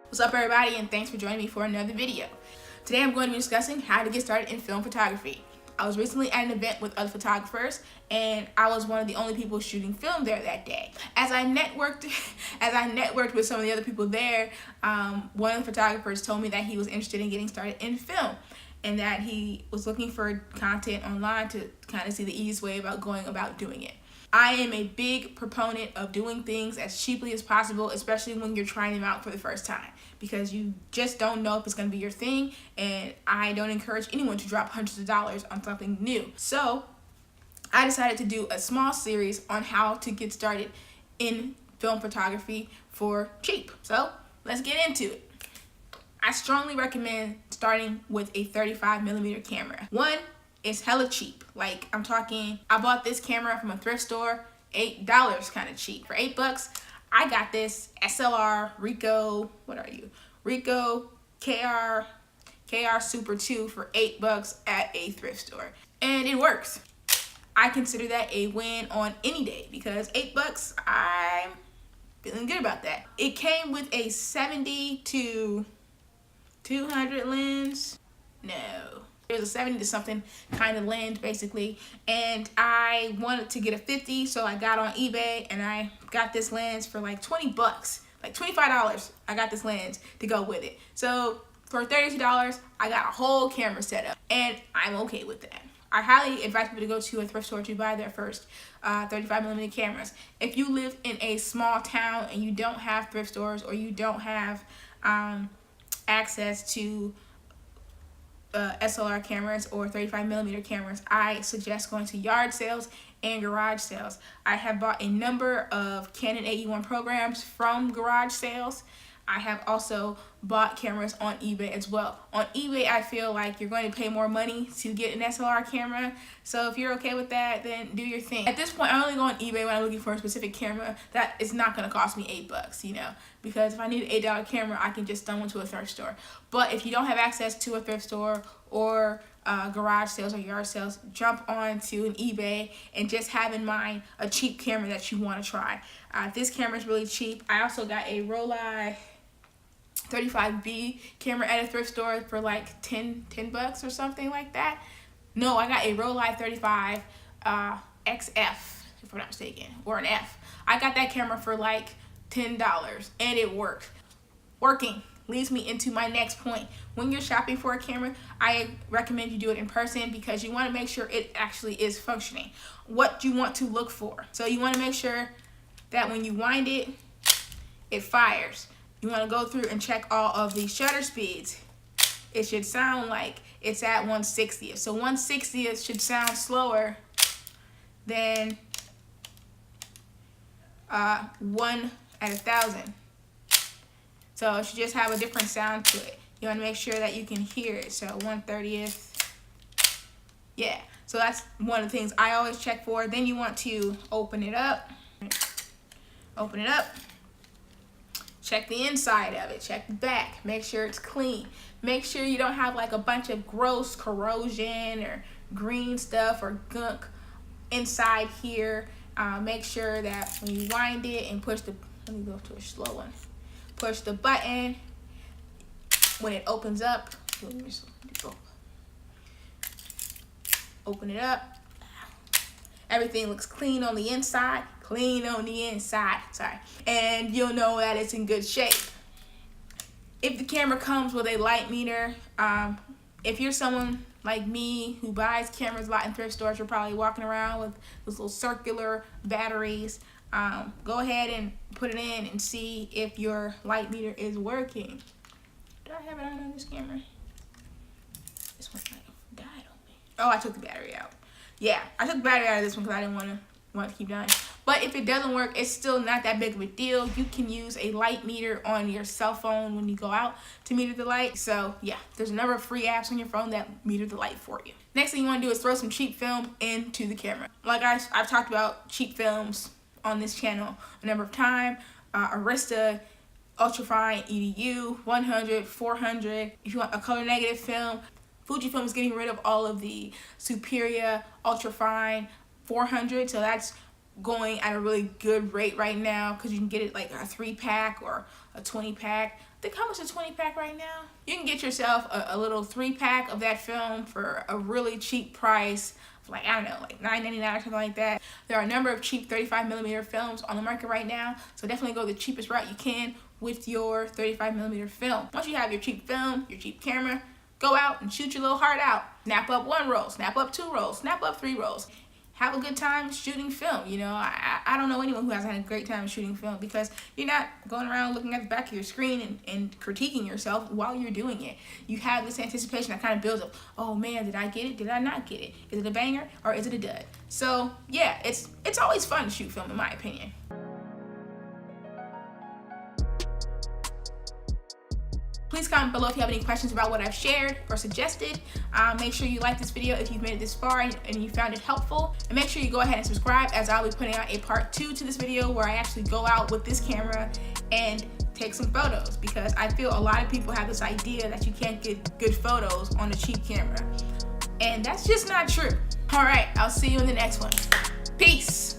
What's up, everybody, and thanks for joining me for another video. Today I'm going to be discussing how to get started in film photography. I was recently at an event with other photographers, and I was one of the only people shooting film there that day. As I networked with some of the other people there, one of the photographers told me that he was interested in getting started in film, and that he was looking for content online to kind of see the easiest way about going about doing it. I am a big proponent of doing things as cheaply as possible, especially when you're trying them out for the first time, because you just don't know if it's going to be your thing, and I don't encourage anyone to drop hundreds of dollars on something new. So I decided to do a small series on how to get started in film photography for cheap. So let's get into it. I strongly recommend starting with a 35mm camera. One, it's hella cheap. Like, I'm talking, I bought this camera from a thrift store, $8, kind of cheap. For $8, I got this SLR Ricoh, Ricoh KR-5 Super 2 for $8 at a thrift store. And it works. I consider that a win on any day because $8, I'm feeling good about that. It came with a 70 to 200 lens. No. It was a 70 to something kind of lens, basically, and I wanted to get a 50, so I got on eBay and I got this lens for like 20 bucks, like $25. I got this lens to go with it. So for $32, I got a whole camera setup, and I'm okay with that. I highly advise people to go to a thrift store to buy their first 35mm cameras. If you live in a small town and you don't have thrift stores, or you don't have access to SLR cameras or 35mm cameras, I suggest going to yard sales and garage sales. I have bought a number of Canon AE1 programs from garage sales. I have also bought cameras on eBay as well. On eBay, I feel like you're going to pay more money to get an SLR camera, so if you're okay with that, then do your thing. At this point, I only go on eBay when I'm looking for a specific camera that is not going to cost me $8, you know, because if I need an $8 camera, I can just stumble into a thrift store. But if you don't have access to a thrift store or garage sales or yard sales, jump on to an eBay and just have in mind a cheap camera that you want to try. This camera is really cheap. I also got a Rollei 35B camera at a thrift store for like 10 bucks or something like that. No, I got a Rollei 35 XF, if I'm not mistaken, or an F. I got that camera for like $10, and it worked. Working leads me into my next point. When you're shopping for a camera, I recommend you do it in person because you want to make sure it actually is functioning. What you want to look for. So you want to make sure that when you wind it, it fires. You want to go through and check all of the shutter speeds. It should sound like it's at 1/60th. So 1/60th should sound slower than 1 at 1,000. So it should just have a different sound to it. You want to make sure that you can hear it. So 1/30th. Yeah. So that's one of the things I always check for. Then you want to open it up. Open it up. Check the inside of it, check the back, make sure it's clean. Make sure you don't have like a bunch of gross corrosion or green stuff or gunk inside here. Make sure that when you wind it and push the, let me go to a slow one. Push the button, when it opens up, open it up. Everything looks clean on the inside. And you'll know that it's in good shape. If the camera comes with a light meter, if you're someone like me who buys cameras a lot in thrift stores, you're probably walking around with those little circular batteries. Go ahead and put it in and see if your light meter is working. Do I have it on this camera? This one might have died on me. Oh, I took the battery out. Yeah, I took the battery out of this one because I didn't want to keep dying. But if it doesn't work, it's still not that big of a deal. You can use a light meter on your cell phone when you go out to meter the light. So yeah, there's a number of free apps on your phone that meter the light for you. Next thing you want to do is throw some cheap film into the camera. Like I've talked about cheap films on this channel a number of times. Arista Ultrafine EDU 100, 400. If you want a color negative film, Fujifilm is getting rid of all of the Superior Ultrafine 400, so that's going at a really good rate right now because you can get it like a 3-pack or a 20-pack. I think how much is a 20-pack right now? You can get yourself a little 3-pack of that film for a really cheap price, like, I don't know, like $9.99 or something like that. There are a number of cheap 35mm films on the market right now, so definitely go the cheapest route you can with your 35mm film. Once you have your cheap film, your cheap camera, go out and shoot your little heart out. Snap up 1 roll, snap up 2 rolls, snap up 3 rolls. Have a good time shooting film. You know, I don't know anyone who hasn't had a great time shooting film, because you're not going around looking at the back of your screen and critiquing yourself while you're doing it. You have this anticipation that kind of builds up. Oh man, did I get it? Did I not get it? Is it a banger or is it a dud? So yeah, it's always fun to shoot film in my opinion. Please comment below if you have any questions about what I've shared or suggested. Make sure you like this video if you've made it this far and you found it helpful. And make sure you go ahead and subscribe, as I'll be putting out a part 2 to this video where I actually go out with this camera and take some photos, because I feel a lot of people have this idea that you can't get good photos on a cheap camera. And that's just not true. All right, I'll see you in the next one. Peace.